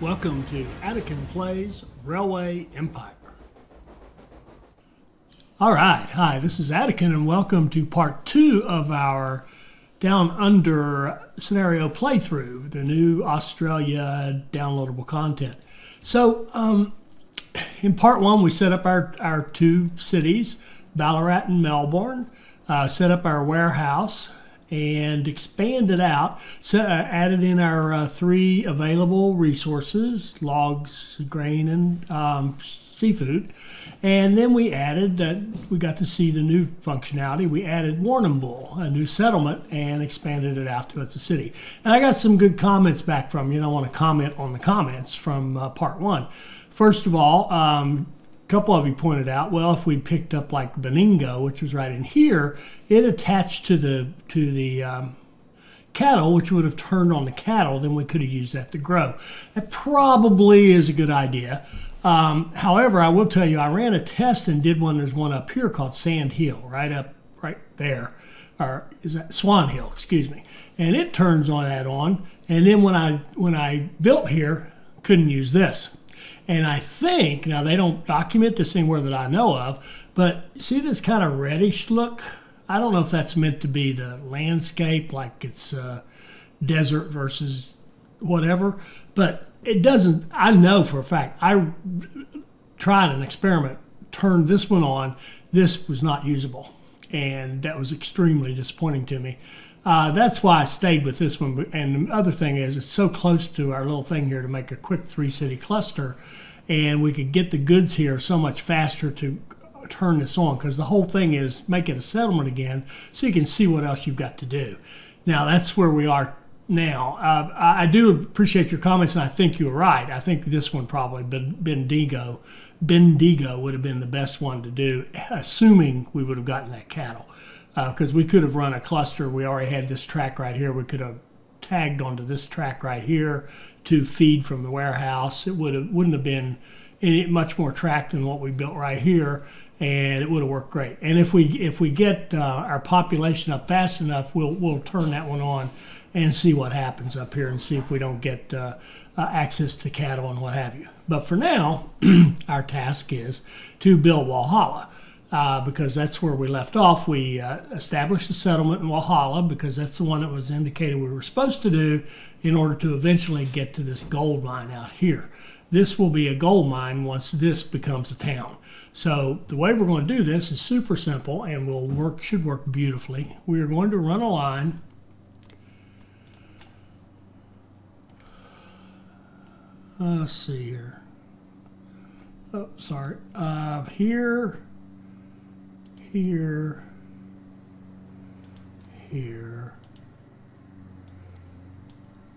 Welcome to Attican Plays Railway Empire. All right, hi, this is Attican, and welcome to part 2 of our Down Under scenario playthrough, the new Australia downloadable content. So, in part 1, we set up our two cities, Ballarat and Melbourne, set up our warehouse, and expanded out, so, added in our 3 available resources, logs, grain, and seafood. And then we added that we got to see the new functionality. We added Warrnambool, a new settlement, and expanded it out to as a city. And I got some good comments back from you. I want to comment on the comments from part 1. First of all, a couple of you pointed out, well, if we picked up like Bendigo, which was right in here, it attached to the cattle, which would have turned on the cattle, then we could have used that to grow. That probably is a good idea. However, I will tell you, I ran a test and did one. There's one up here called Sand Hill, right there, or is that Swan Hill? Excuse me. And it turns on that on. And then when I built here, couldn't use this. And I think, now they don't document this anywhere that I know of, but see this kind of reddish look? I don't know if that's meant to be the landscape, like it's desert versus whatever, but it doesn't. I know for a fact, I tried an experiment, turned this one on, this was not usable, and that was extremely disappointing to me. That's why I stayed with this one. And the other thing is, it's so close to our little thing here to make a quick 3-city cluster, and we could get the goods here so much faster to turn this on, because the whole thing is make it a settlement again so you can see what else you've got to do. Now, that's where we are now. I do appreciate your comments, and I think you're right. I think this one probably, Bendigo would have been the best one to do, assuming we would have gotten that cattle. Because we could have run a cluster. We already had this track right here. We could have tagged onto this track right here to feed from the warehouse. It wouldn't have been any much more track than what we built right here, and it would have worked great. And if we get our population up fast enough, we'll turn that one on and see what happens up here, and see if we don't get access to cattle and what have you. But for now, our task is to build Walhalla. Because that's where we left off. We established a settlement in Walhalla because that's the one that was indicated we were supposed to do in order to eventually get to this gold mine out here. This will be a gold mine once this becomes a town. So the way we're going to do this is super simple and should work beautifully. We are going to run a line. Let's see here. Oh, sorry. Here. Here,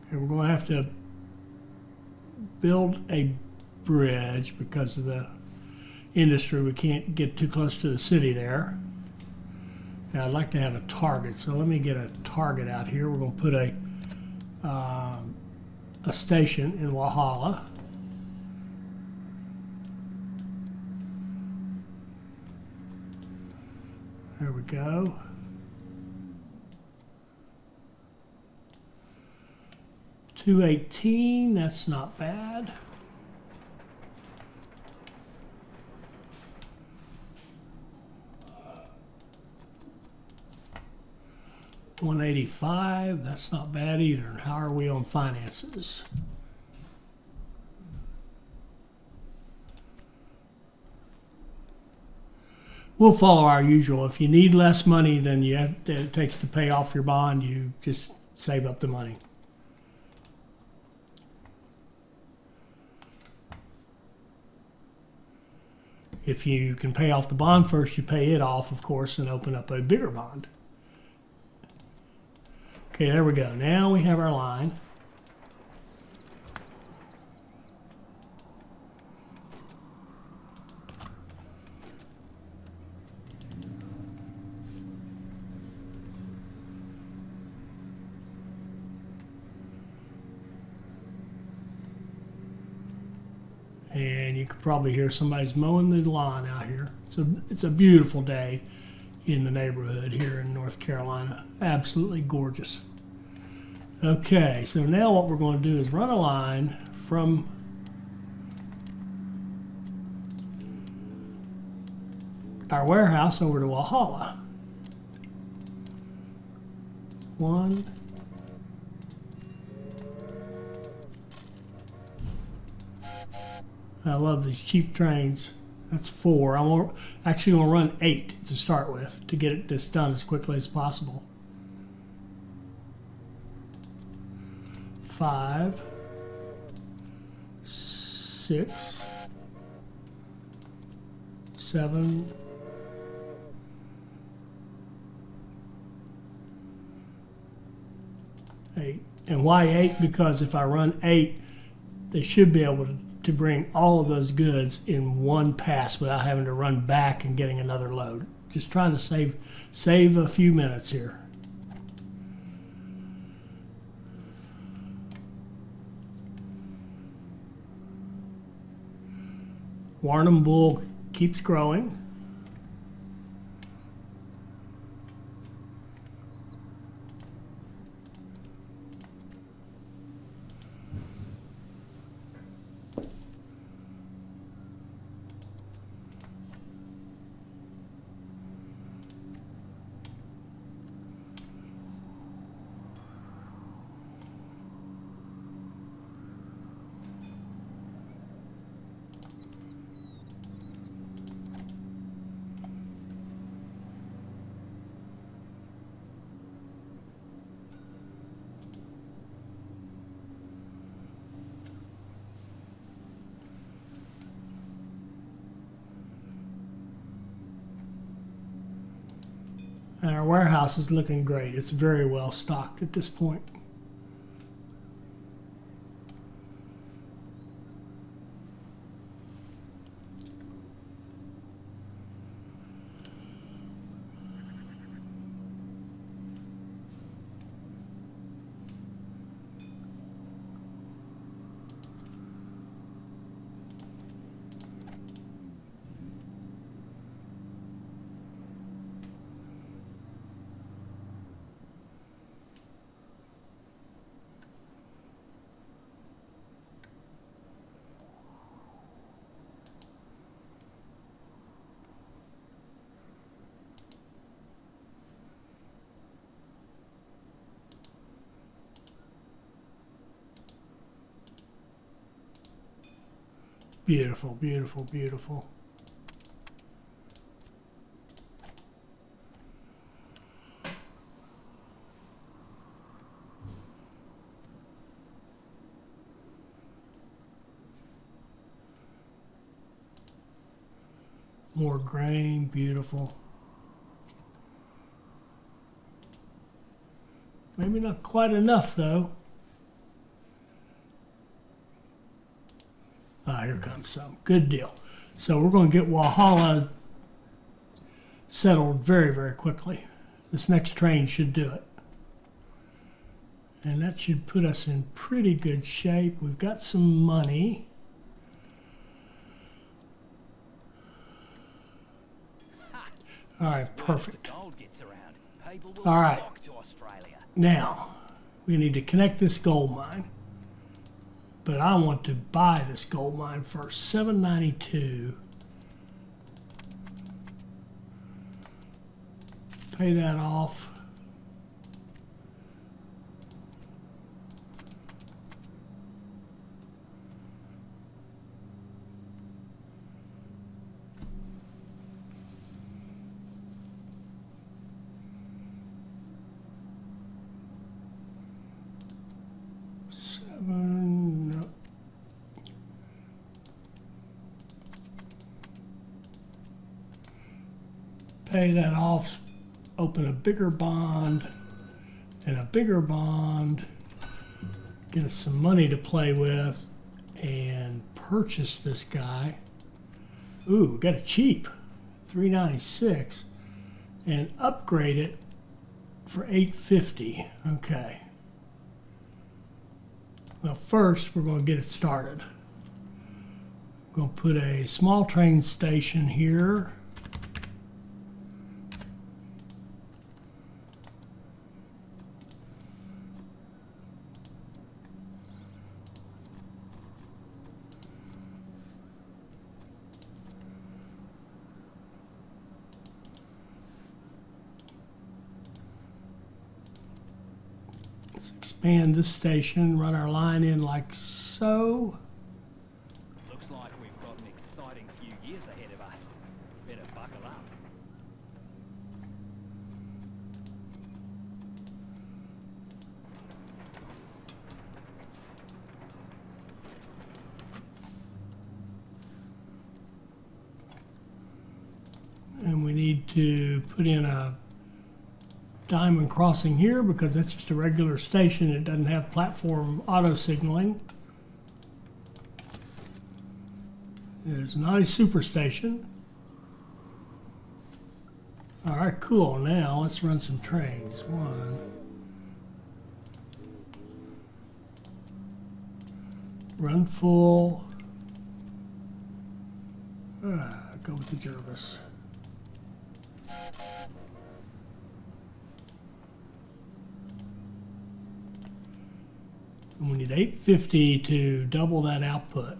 and we're going to have to build a bridge because of the industry. We can't get too close to the city there. And I'd like to have a target, so let me get a target out here. We're going to put a station in Walhalla. There we go. $218, that's not bad. $185, that's not bad either. And how are we on finances? We'll follow our usual. If you need less money than it takes to pay off your bond, you just save up the money. If you can pay off the bond first, you pay it off, of course, and open up a bigger bond. Okay, there we go. Now we have our line. And you could probably hear somebody's mowing the lawn out here. It's a beautiful day in the neighborhood here in North Carolina. Absolutely gorgeous. Okay, so now what we're going to do is run a line from our warehouse over to Walhalla. 1. I love these cheap trains. That's 4. I'm actually going to run 8 to start with to get this done as quickly as possible. 5, 6, 7, 8. And why 8? Because if I run 8, they should be able to bring all of those goods in one pass without having to run back and getting another load. Just trying to save a few minutes here. Warrnambool keeps growing. And our warehouse is looking great. It's very well stocked at this point. Beautiful, beautiful, beautiful. More grain, beautiful. Maybe not quite enough though. Here comes some. Good deal. So we're going to get Walhalla settled very, very quickly. This next train should do it. And that should put us in pretty good shape. We've got some money. All right, perfect. All right. Now, we need to connect this gold mine. But I want to buy this gold mine first. $7.92. Pay that off. Pay that off, open a bigger bond and a bigger bond, get us some money to play with, and purchase this guy. Ooh, got it cheap, $396, and upgrade it for $850. Okay. Well, first we're going to get it started. I'm going to put a small train station here. expand this station, run our line in like so. Looks like we've got an exciting few years ahead of us. Better buckle up. And we need to put in a diamond crossing here because that's just a regular station. It doesn't have platform auto signaling. It is not a super station. All right, cool. Now let's run some trains. One. Run full. Go with the Jervis. And we need 850 to double that output.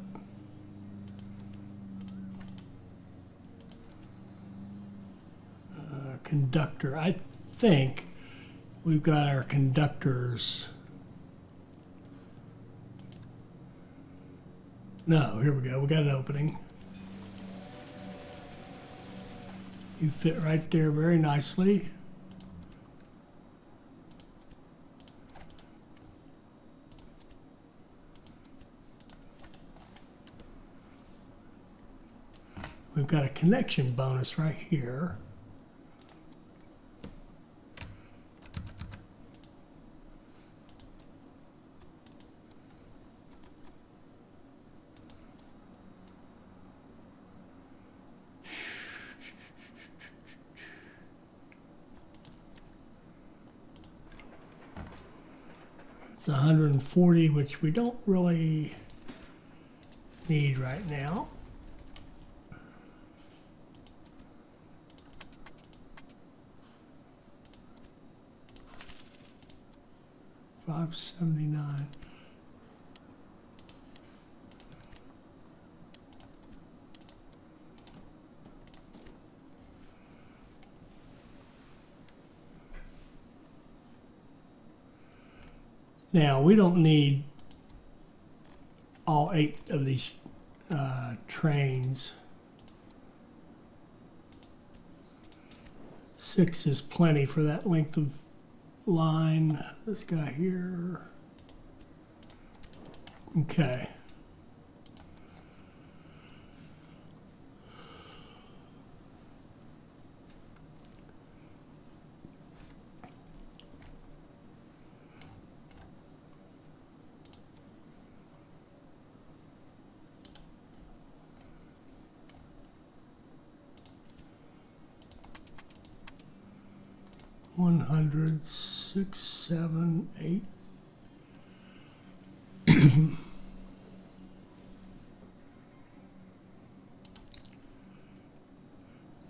Conductor. I think we've got our conductors. No, here we go. We got an opening. You fit right there very nicely. We've got a connection bonus right here. It's 140, which we don't really need right now. $579. Now, we don't need all 8 of these trains. 6 is plenty for that length of line. This guy here. Okay. One hundred, 6, 7, 8.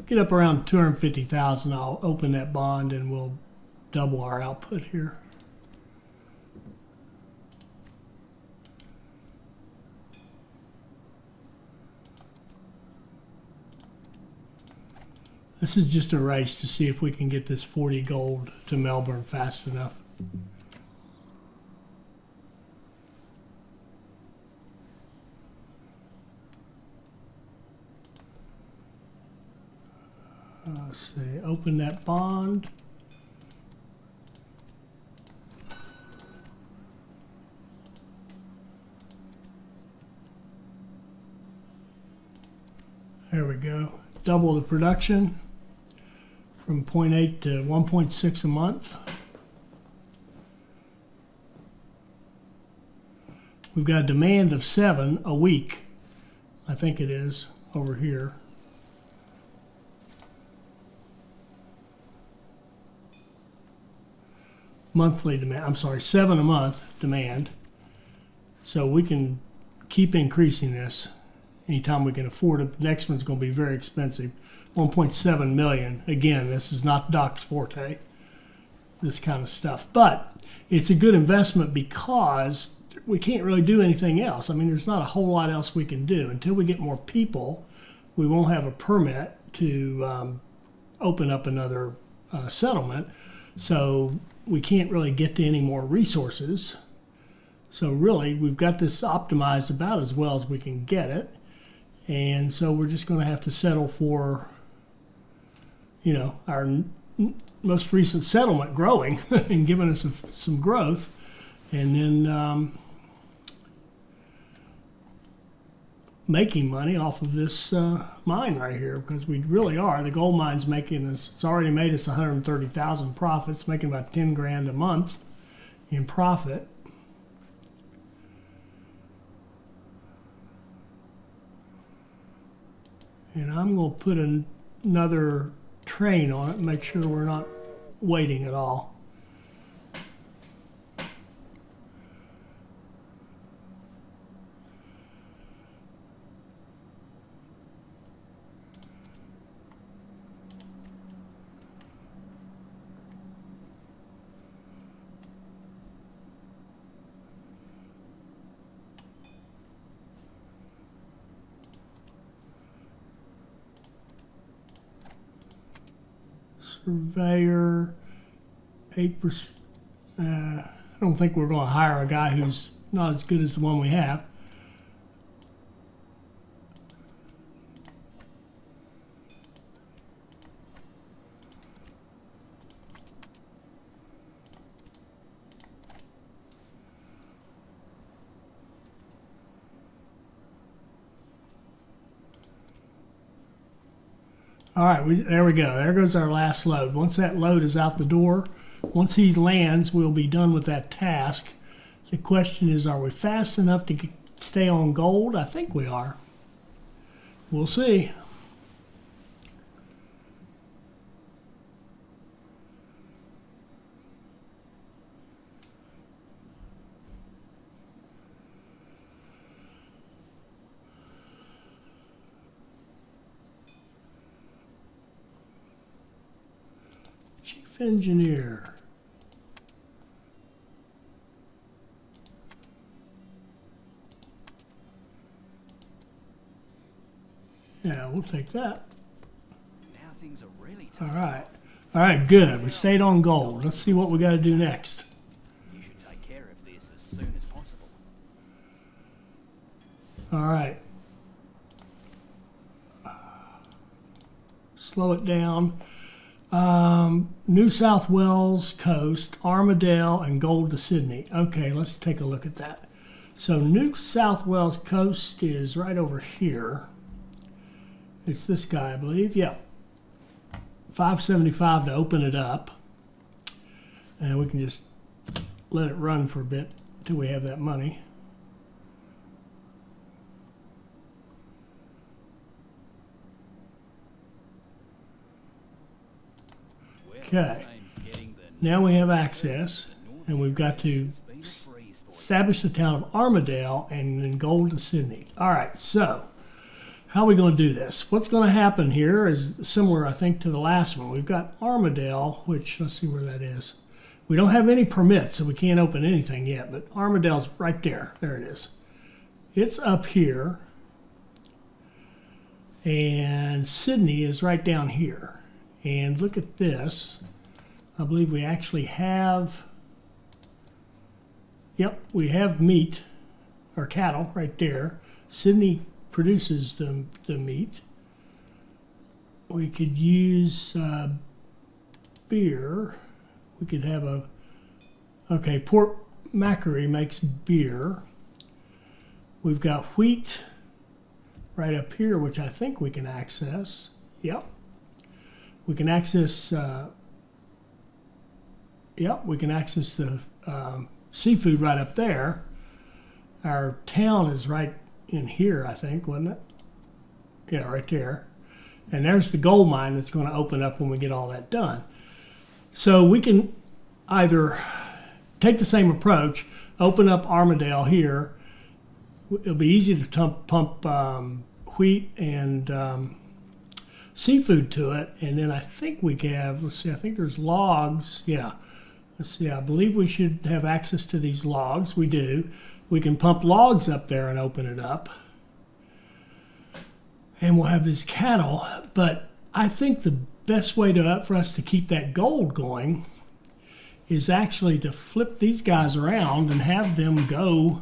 Get up around 250,000. I'll open that bond and we'll double our output here. This is just a race to see if we can get this 40 gold to Melbourne fast enough. Let's see, open that bond. There we go. Double the production from 0.8 to 1.6 a month. We've got a demand of 7 a week, I think it is, over here. Monthly demand, I'm sorry, 7 a month demand. So we can keep increasing this anytime we can afford it. The next one's going to be very expensive. 1.7 million. Again, this is not Doc's forte, this kind of stuff. But it's a good investment because we can't really do anything else. I mean, there's not a whole lot else we can do. Until we get more people, we won't have a permit to open up another settlement. So we can't really get to any more resources. So really, we've got this optimized about as well as we can get it. And so we're just going to have to settle for, our most recent settlement growing and giving us some growth. And then making money off of this mine right here, because we really are. The gold mine's making us, it's already made us 130,000 profits, making about 10 grand a month in profit. And I'm going to put another train on it and make sure we're not waiting at all. Surveyor, 8%. I don't think we're going to hire a guy who's not as good as the one we have. All right, there we go. There goes our last load. Once that load is out the door, once he lands, we'll be done with that task. The question is, are we fast enough to stay on gold? I think we are. We'll see. Chief engineer. Yeah, we'll take that. Now things are really All taking right. off. All right, good. We stayed on gold. Let's see what we got to do next. You should take care of this as soon as possible. All right. Slow it down. New South Wales coast, Armidale, and Gold to Sydney. Okay, let's take a look at that. So New South Wales coast is right over here. It's this guy, I believe. Yep. 575 to open it up. And we can just let it run for a bit until we have that money. Well, Okay. same's getting the Now we have access, and we've got to It's been a breeze for you. establish the town of Armidale and then Gold to Sydney. All right, so how are we going to do this? What's going to happen here is similar, I think, to the last one. We've got Armidale, which, let's see where that is. We don't have any permits, so we can't open anything yet, but Armidale's right there. There it is. It's up here, and Sydney is right down here. And look at this. I believe we actually have, yep, we have meat, or cattle, right there. Sydney produces the meat. We could use beer. We could have okay, Port Macquarie makes beer. We've got wheat right up here, which I think we can access. Yep. We can access, we can access the seafood right up there. Our town is right in here, I think, wasn't it? Yeah, right there. And there's the gold mine that's going to open up when we get all that done. So we can either take the same approach, open up Armidale here. It'll be easy to pump wheat and seafood to it. And then I think we have, let's see, I think there's logs. Yeah. Let's see, I believe we should have access to these logs. We do. We can pump logs up there and open it up. And we'll have these cattle. But I think the best way for us to keep that gold going is actually to flip these guys around and have them go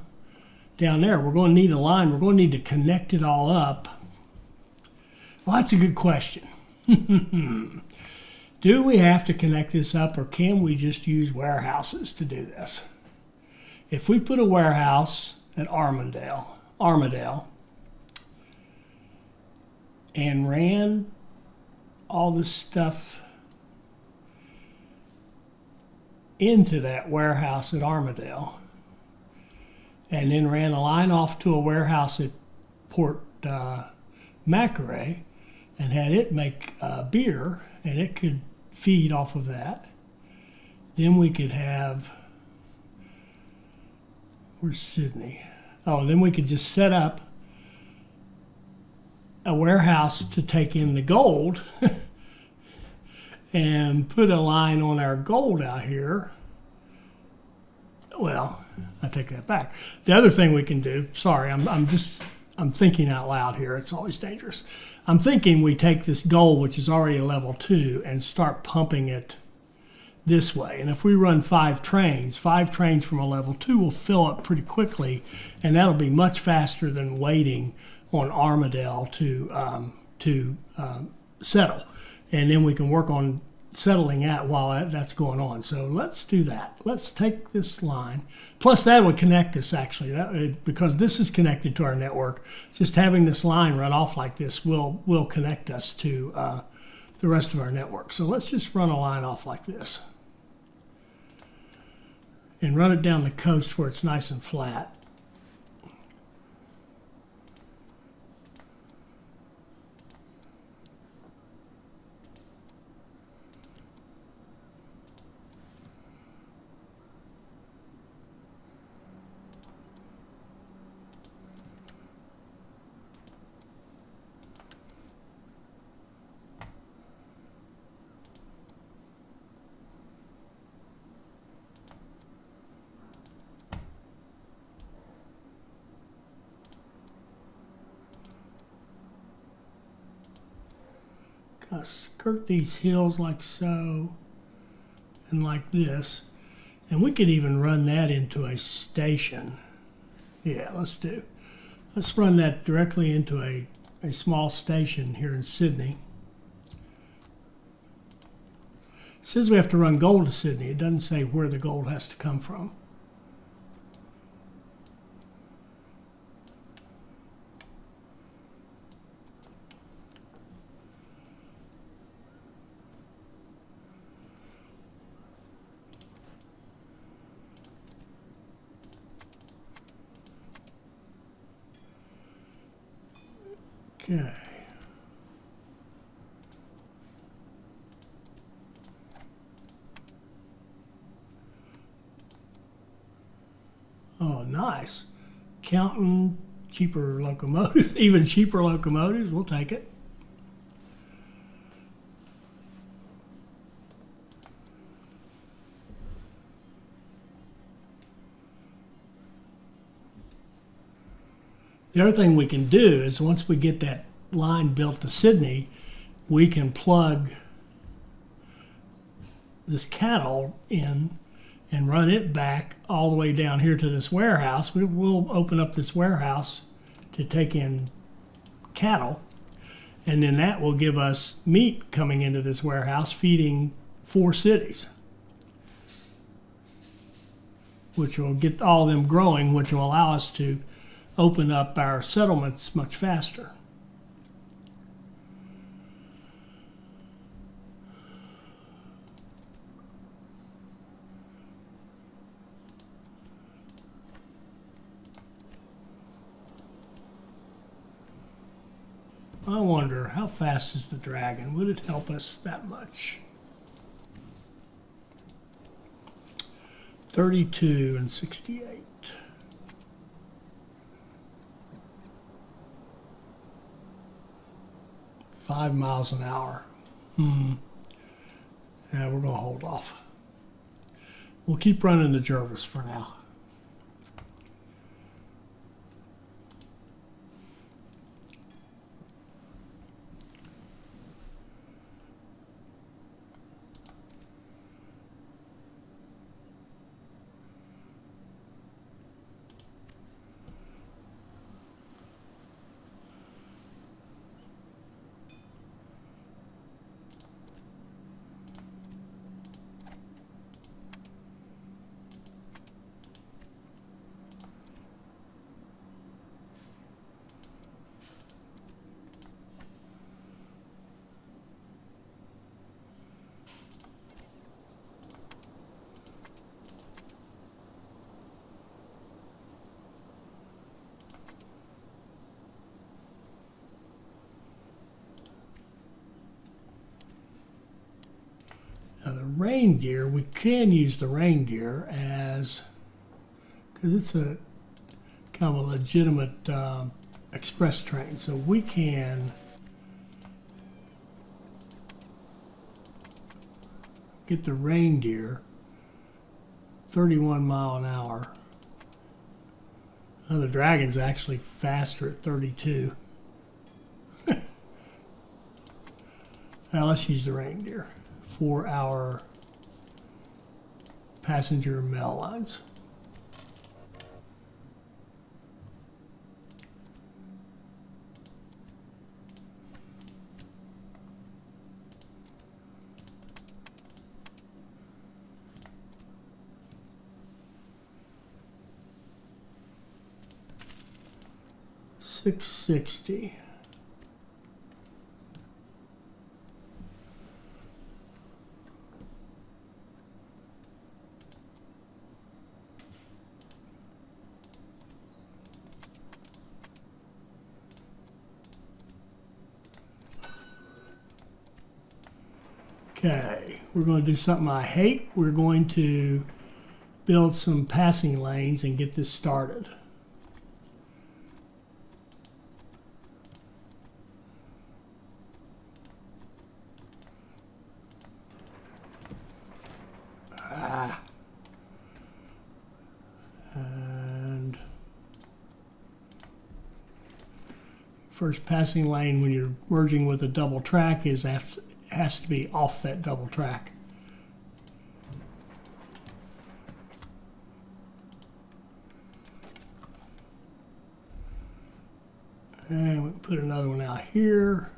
down there. We're going to need a line. We're going to need to connect it all up. Well, that's a good question. Do we have to connect this up, or can we just use warehouses to do this? If we put a warehouse at Armadale, and ran all this stuff into that warehouse at Armadale, and then ran a line off to a warehouse at Port Macquarie, and had it make beer, and it could feed off of that, then we could have, where's Sydney? Oh, then we could just set up a warehouse to take in the gold and put a line on our gold out here. Well, I take that back. The other thing we can do, sorry, I'm thinking out loud here. It's always dangerous. I'm thinking we take this gold, which is already a level 2, and start pumping it this way. And if we run 5 trains from a level 2 will fill up pretty quickly, and that'll be much faster than waiting on Armadale to settle. And then we can work on settling that while that's going on. So let's do that. Let's take this line. Plus that would connect us actually, because this is connected to our network. Just having this line run off like this will connect us to the rest of our network. So let's just run a line off like this and run it down the coast where it's nice and flat. Skirt these hills like so and like this, and we could even run that into a station. Yeah, let's run that directly into a small station here in Sydney. It says we have to run gold to Sydney. It doesn't say where the gold has to come from. Okay. Oh, nice. Counting cheaper locomotives, even cheaper locomotives, we'll take it. The other thing we can do is once we get that line built to Sydney, we can plug this cattle in and run it back all the way down here to this warehouse. We'll open up this warehouse to take in cattle, and then that will give us meat coming into this warehouse feeding 4 cities, which will get all of them growing, which will allow us to open up our settlements much faster. I wonder, how fast is the Dragon? Would it help us that much? 32 and 68. 5 miles an hour. Yeah, we're going to hold off. We'll keep running the Jervis for now. reindeer, we can use the reindeer as, because it's a kind of a legitimate express train. So we can get the reindeer 31 mile an hour. The Dragon's actually faster at 32. Now let's use the reindeer for our passenger mail lines. $660. Okay, we're going to do something I hate. We're going to build some passing lanes and get this started. And first passing lane when you're merging with a double track is has to be off that double track. And we can put another one out here.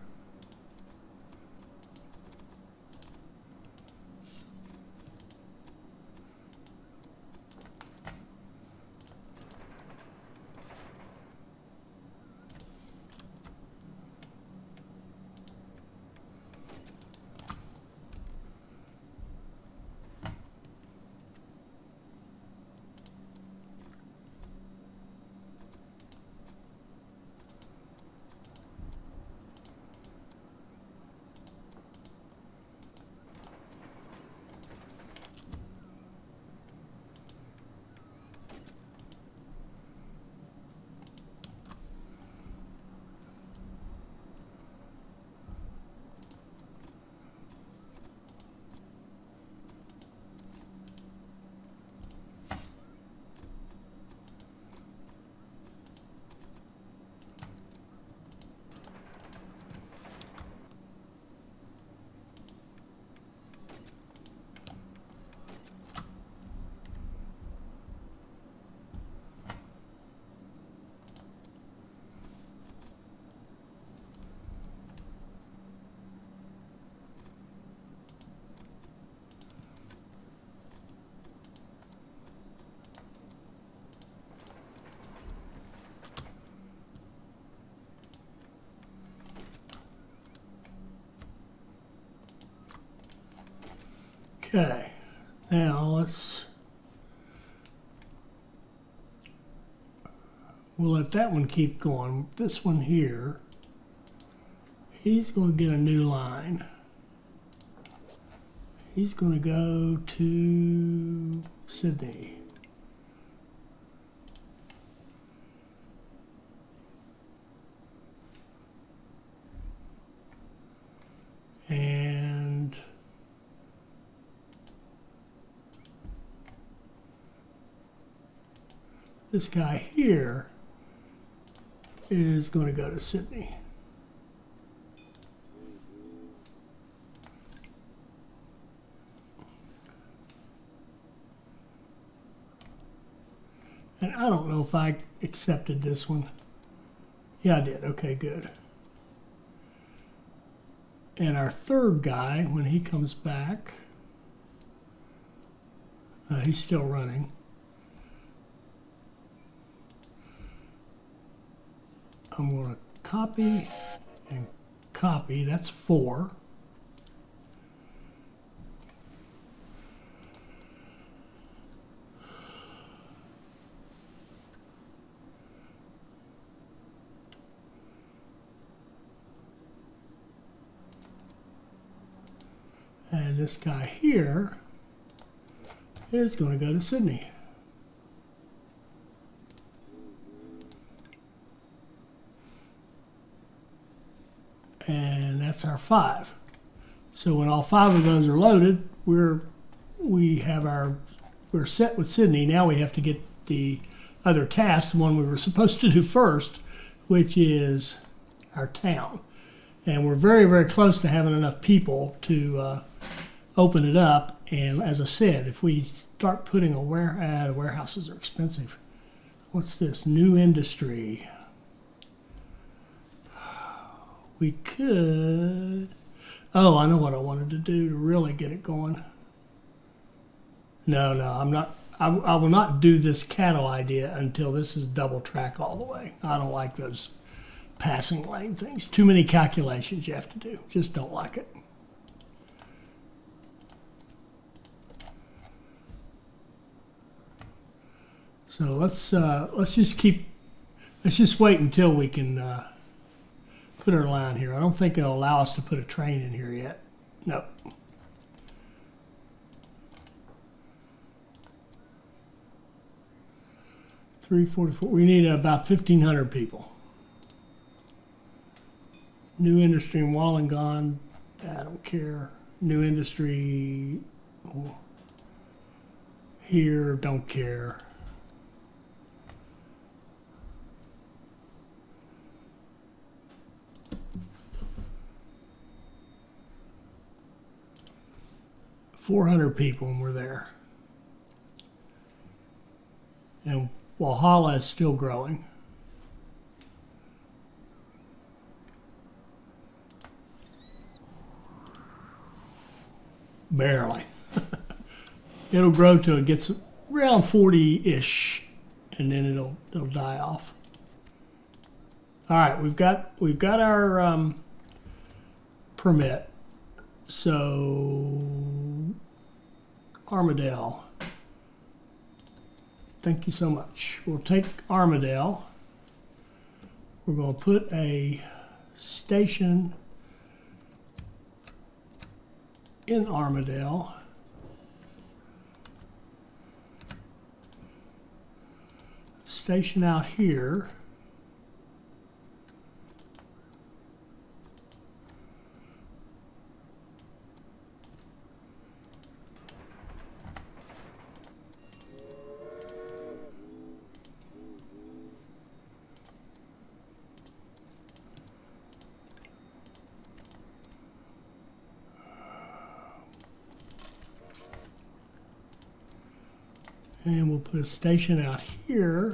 Okay, now we'll let that one keep going. This one here, he's going to get a new line. He's going to go to Sydney. And this guy here is going to go to Sydney. And I don't know if I accepted this one. Yeah, I did. Okay, good. And our third guy, when he comes back, he's still running. I'm going to copy and copy. That's 4. And this guy here is going to go to Sydney. And that's our 5. So when all 5 of those are loaded, we're set with Sydney. Now we have to get the other task, the one we were supposed to do first, which is our town. And we're very, very close to having enough people to open it up. And as I said, if we start putting warehouses are expensive. What's this? New industry. We could. Oh, I know what I wanted to do to really get it going. No, I'm not. I will not do this cattle idea until this is double track all the way. I don't like those passing lane things. Too many calculations you have to do. Just don't like it. So let's just wait until we can put our line here. I don't think it'll allow us to put a train in here yet. No. $344. We need about 1,500 people. New industry in Wollongong. I don't care. New industry here. Don't care. $400 people and we're there. And Walhalla is still growing. Barely. It'll grow till it gets around 40-ish, and then it'll die off. All right, we've got our permit. So Armadale. Thank you so much. We'll take Armadale. We're going to put a station in Armadale. Station out here. And we'll put a station out here.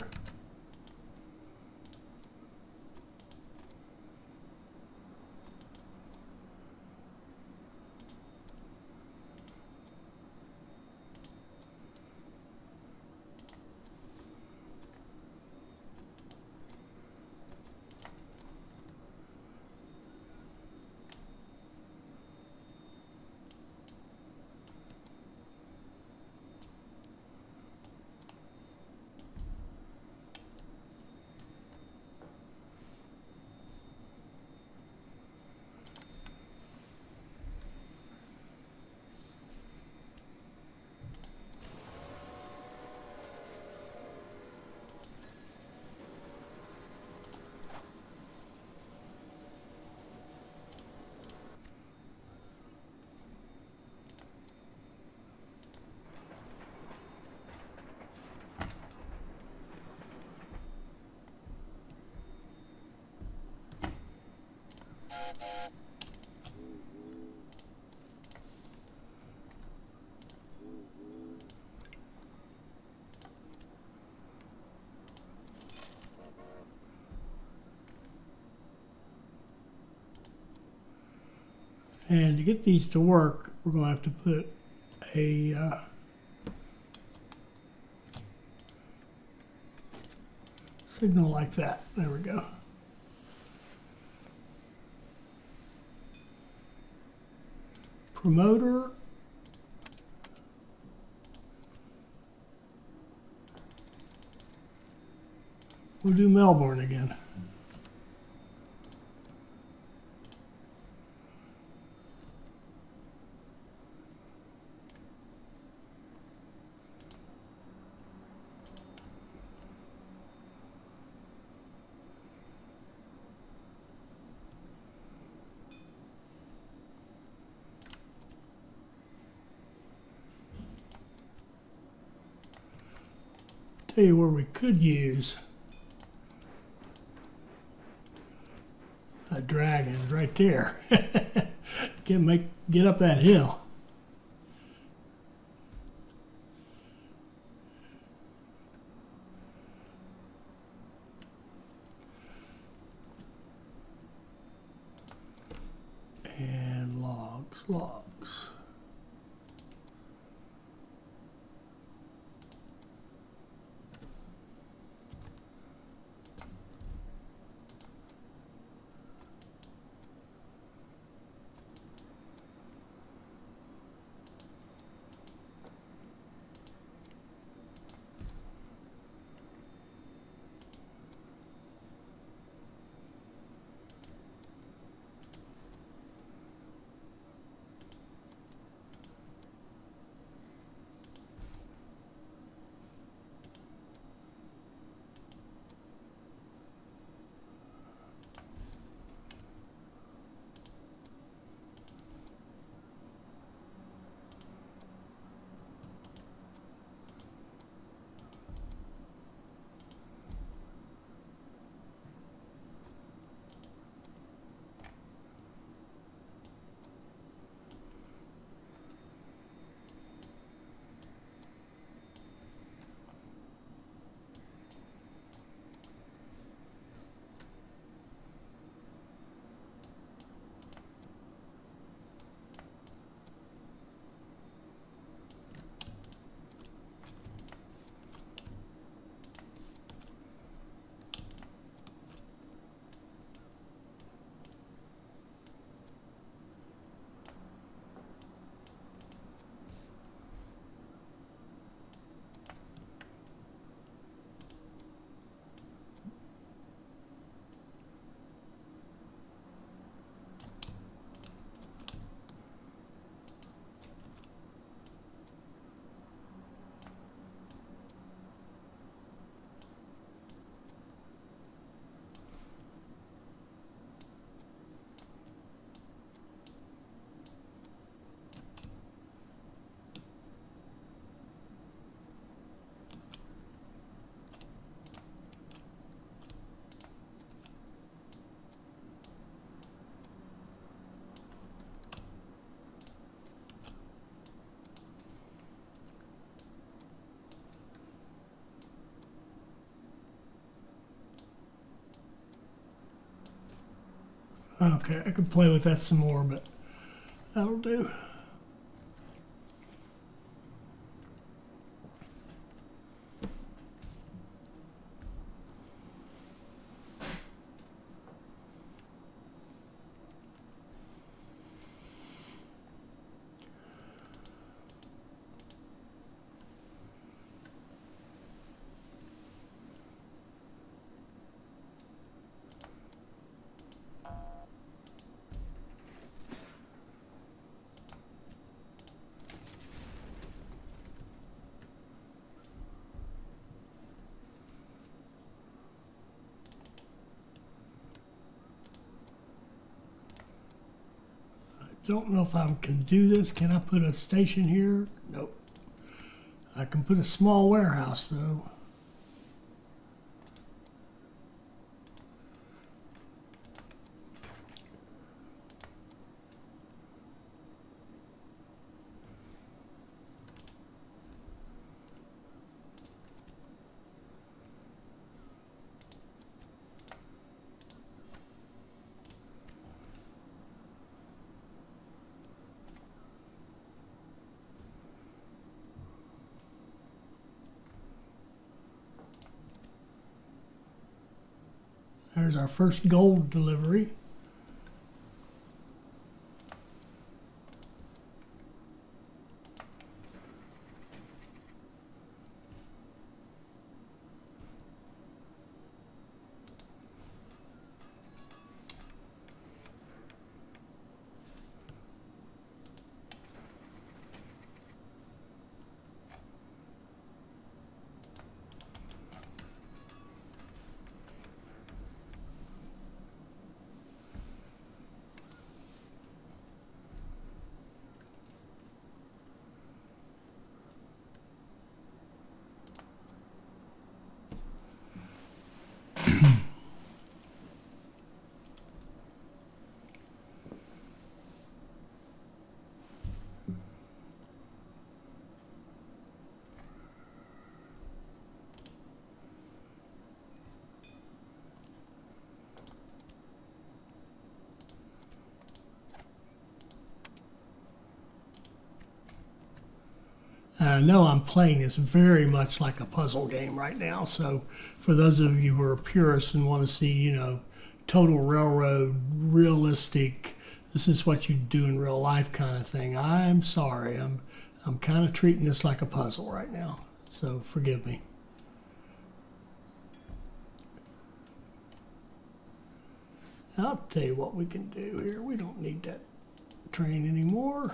And to get these to work, we're going to have to put a signal like that. There we go. Promoter. We'll do Melbourne again. Tell you where we could use a dragon right there. Get up that hill. And logs. Okay, I could play with that some more, but that'll do. Don't know if I can do this. Can I put a station here? Nope. I can put a small warehouse though. There's our first gold delivery. know I'm playing this very much like a puzzle game right now. So for those of you who are purists and want to see, you know, total railroad, realistic, this is what you do in real life kind of thing, I'm sorry. I'm kind of treating this like a puzzle right now. So forgive me. I'll tell you what we can do here. We don't need that train anymore.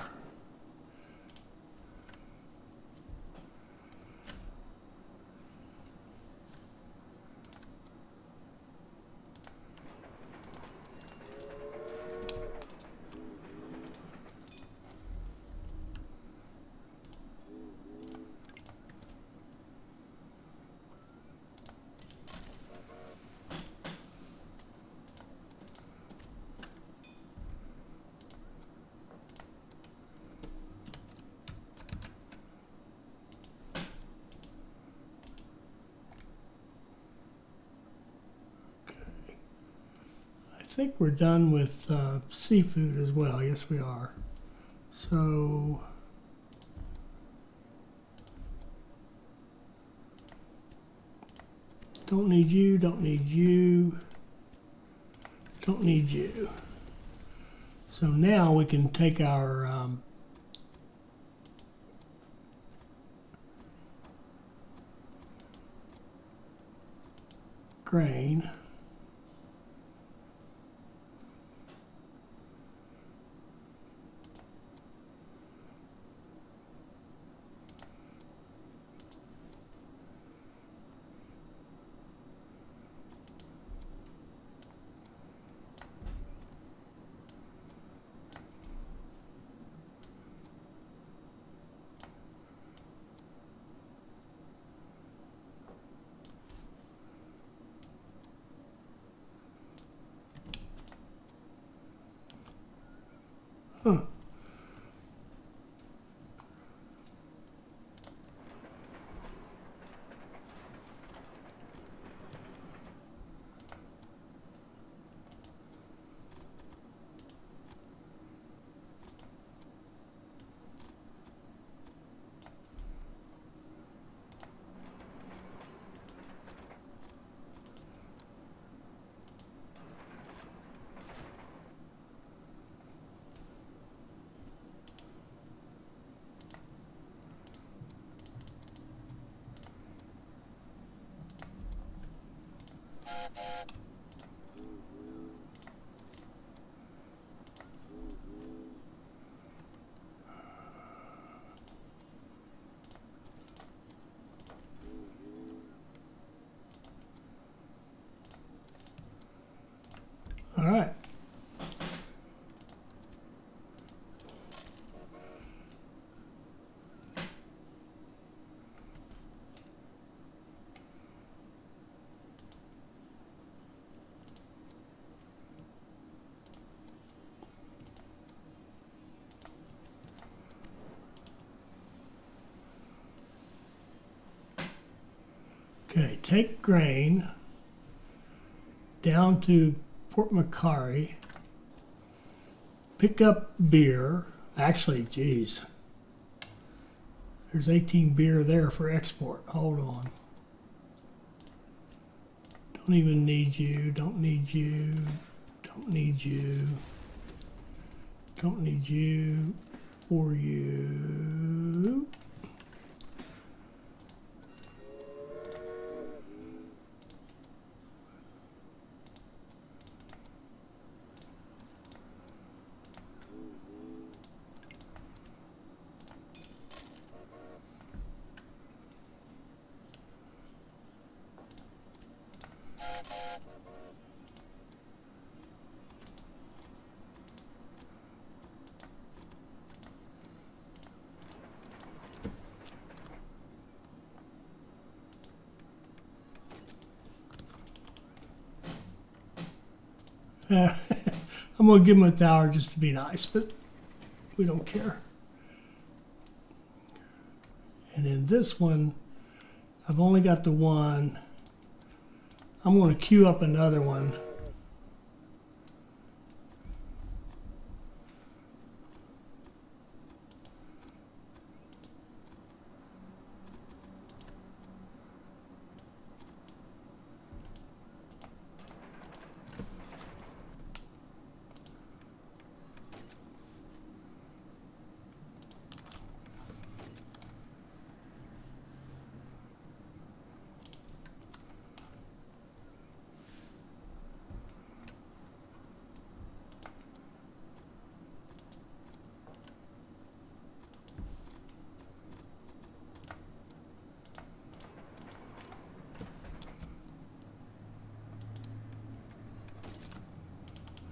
I think we're done with seafood as well. Yes, we are. So don't need you, don't need you, don't need you. So now we can take our grain. Huh. All right. Okay, take grain down to Port Macquarie, pick up beer. Actually, geez, there's 18 beer there for export. Hold on. Don't even need you, don't need you, don't need you, don't need you or you. I'm going to give him a tower just to be nice, but we don't care. And in this one, I've only got the one. I'm going to queue up another one.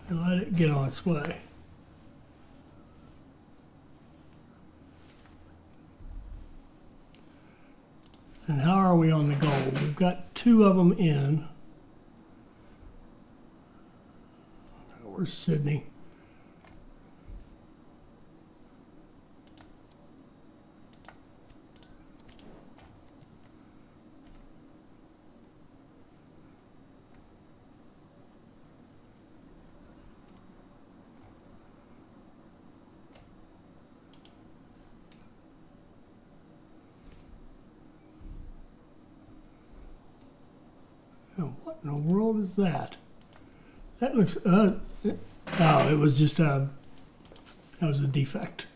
and let it get on its way. And how are we on the gold? We've got 2 of them in. Where's Sydney? What in the world is that? That looks, oh, it was just that was a defect.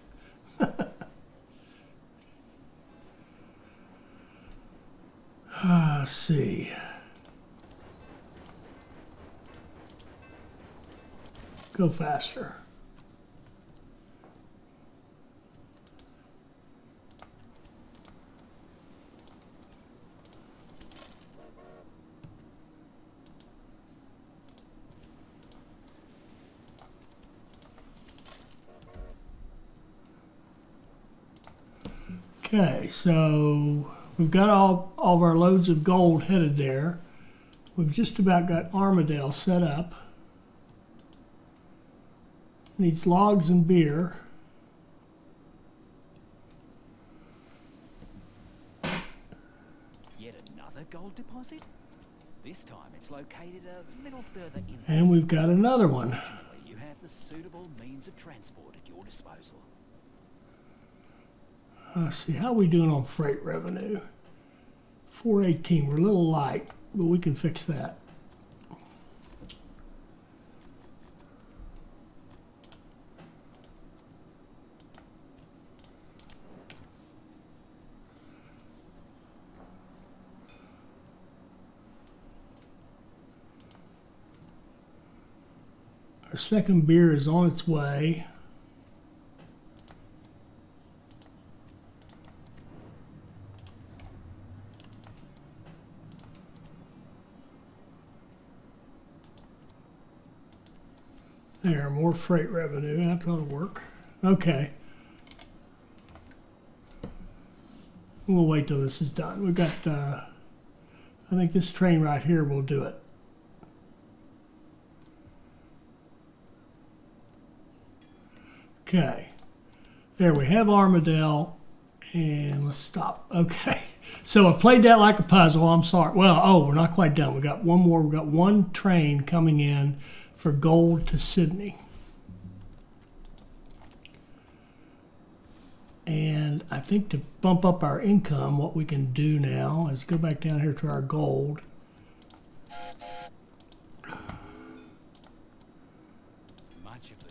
Let's see. Go faster. Okay, so we've got all of our loads of gold headed there. We've just about got Armadale set up. Needs logs and beer. Yet another gold deposit? This time it's located a little further in. And we've got another one. Fortunately, you have the suitable means of transport at your disposal. Let's see, how are we doing on freight revenue? 418, we're a little light, but we can fix that. Our second beer is on its way. There, more freight revenue. That ought to work. Okay. We'll wait till this is done. We've got, I think this train right here will do it. Okay. There, we have Armadale. And let's stop. Okay. So I played that like a puzzle. I'm sorry. Well, oh, we're not quite done. We got one more. We've got one train coming in for gold to Sydney. And I think to bump up our income, what we can do now is go back down here to our gold.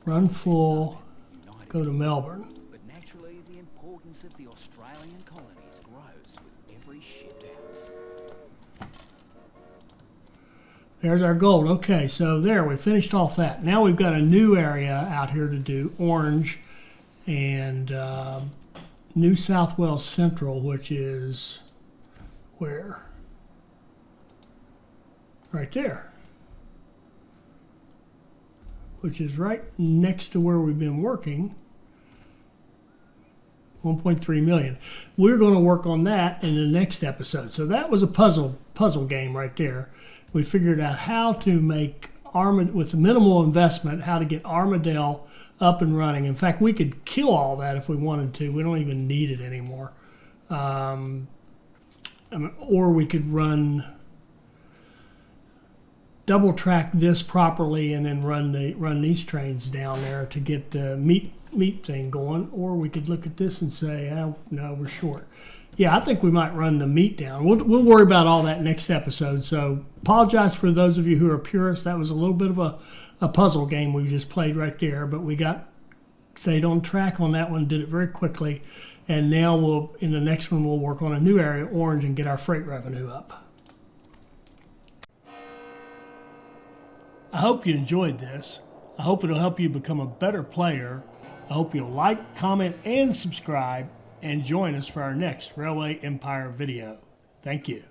Run full, go to Melbourne. But naturally, the importance of the Australian colonies grows with every shipped ounce. There's our gold. Okay, so there, we finished off that. Now we've got a new area out here to do, Orange and New South Wales Central, which is where? Right there. Which is right next to where we've been working. 1.3 million. We're going to work on that in the next episode. So that was a puzzle game right there. We figured out how to make with minimal investment, how to get Armadale up and running. In fact, we could kill all that if we wanted to. We don't even need it anymore. Or we could double track this properly and then run these trains down there to get the meat thing going. Or we could look at this and say, oh, no, we're short. Yeah, I think we might run the meat down. We'll worry about all that next episode. So apologize for those of you who are purists. That was a little bit of a puzzle game we just played right there, but we stayed on track on that one, did it very quickly. And now in the next one, we'll work on a new area, Orange, and get our freight revenue up. I hope you enjoyed this. I hope it'll help you become a better player. I hope you'll like, comment, and subscribe, and join us for our next Railway Empire video. Thank you.